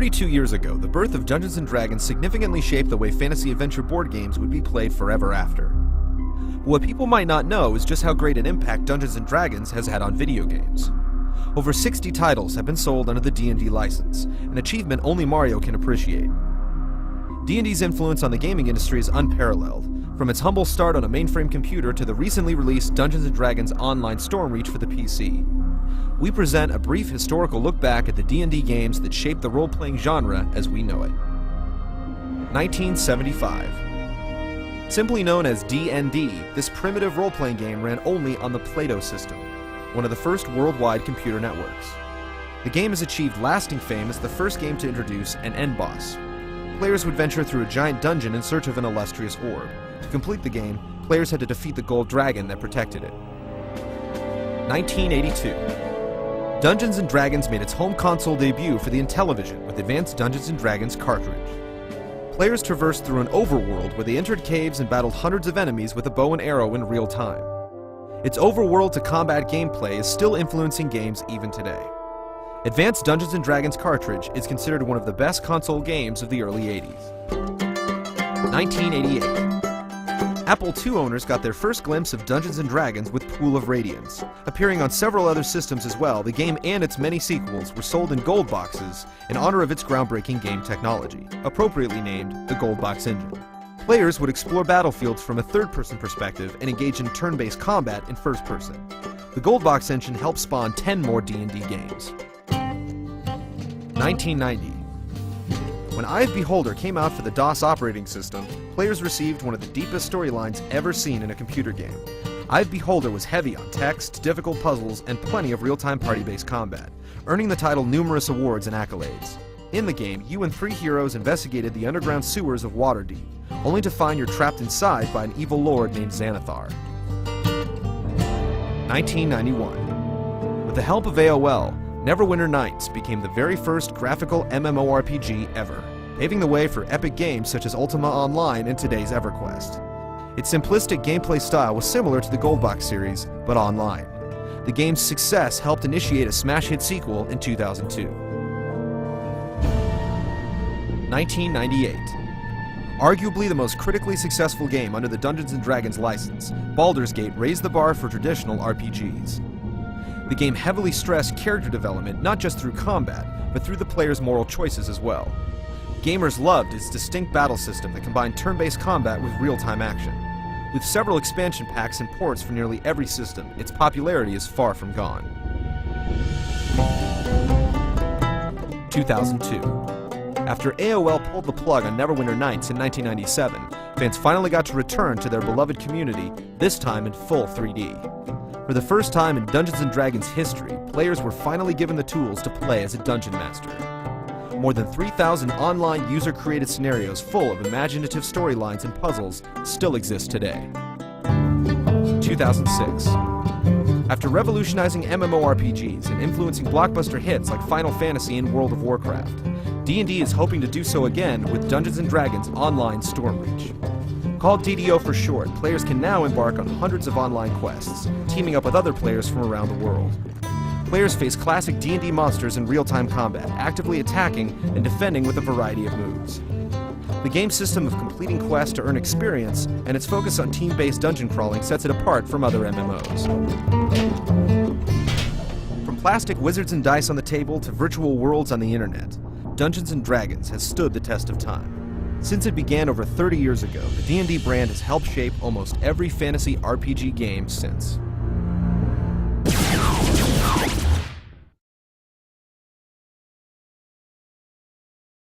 32 years ago, the birth of Dungeons & Dragons significantly shaped the way fantasy adventure board games would be played forever after. What people might not know is just how great an impact Dungeons & Dragons has had on video games. Over 60 titles have been sold under the D&D license, an achievement only Mario can appreciate. D&D's influence on the gaming industry is unparalleled, from its humble start on a mainframe computer to the recently released Dungeons & Dragons Online Stormreach for the PC. We present a brief historical look back at the D&D games that shaped the role-playing genre as we know it. 1975. Simply known as D&D, this primitive role-playing game ran only on the Plato system, one of the first worldwide computer networks. The game has achieved lasting fame as the first game to introduce an end boss. Players would venture through a giant dungeon in search of an illustrious orb. To complete the game, players had to defeat the gold dragon that protected it. 1982. Dungeons & Dragons made its home console debut for the Intellivision with Advanced Dungeons & Dragons cartridge. Players traversed through an overworld where they entered caves and battled hundreds of enemies with a bow and arrow in real time. Its overworld to combat gameplay is still influencing games even today. Advanced Dungeons & Dragons cartridge is considered one of the best console games of the early 80s. 1988. Apple II owners got their first glimpse of Dungeons & Dragons with Pool of Radiance. Appearing on several other systems as well, the game and its many sequels were sold in gold boxes in honor of its groundbreaking game technology, appropriately named the Gold Box Engine. Players would explore battlefields from a third-person perspective and engage in turn-based combat in first person. The Gold Box Engine helped spawn 10 more D&D games. 1990. When Eye of Beholder came out for the DOS operating system, players received one of the deepest storylines ever seen in a computer game. Eye of Beholder was heavy on text, difficult puzzles, and plenty of real-time party-based combat, earning the title numerous awards and accolades. In the game, you and 3 heroes investigated the underground sewers of Waterdeep, only to find you're trapped inside by an evil lord named Xanathar. 1991. With the help of AOL, Neverwinter Nights became the very first graphical MMORPG ever, paving the way for epic games such as Ultima Online and today's EverQuest. Its simplistic gameplay style was similar to the Goldbox series, but online. The game's success helped initiate a smash hit sequel in 2002. 1998. Arguably the most critically successful game under the Dungeons & Dragons license, Baldur's Gate raised the bar for traditional RPGs. The game heavily stressed character development not just through combat, but through the player's moral choices as well. Gamers loved its distinct battle system that combined turn-based combat with real-time action. With several expansion packs and ports for nearly every system, its popularity is far from gone. 2002. After AOL pulled the plug on Neverwinter Nights in 1997, fans finally got to return to their beloved community, this time in full 3D. For the first time in Dungeons & Dragons history, players were finally given the tools to play as a dungeon master. More than 3,000 online user-created scenarios full of imaginative storylines and puzzles still exist today. 2006. After revolutionizing MMORPGs and influencing blockbuster hits like Final Fantasy and World of Warcraft, D&D is hoping to do so again with Dungeons & Dragons Online Stormreach. Called DDO for short, players can now embark on hundreds of online quests, teaming up with other players from around the world. Players face classic D&D monsters in real-time combat, actively attacking and defending with a variety of moves. The game's system of completing quests to earn experience and its focus on team-based dungeon crawling sets it apart from other MMOs. From plastic wizards and dice on the table to virtual worlds on the internet, Dungeons & Dragons has stood the test of time. Since it began over 30 years ago, the D&D brand has helped shape almost every fantasy RPG game since.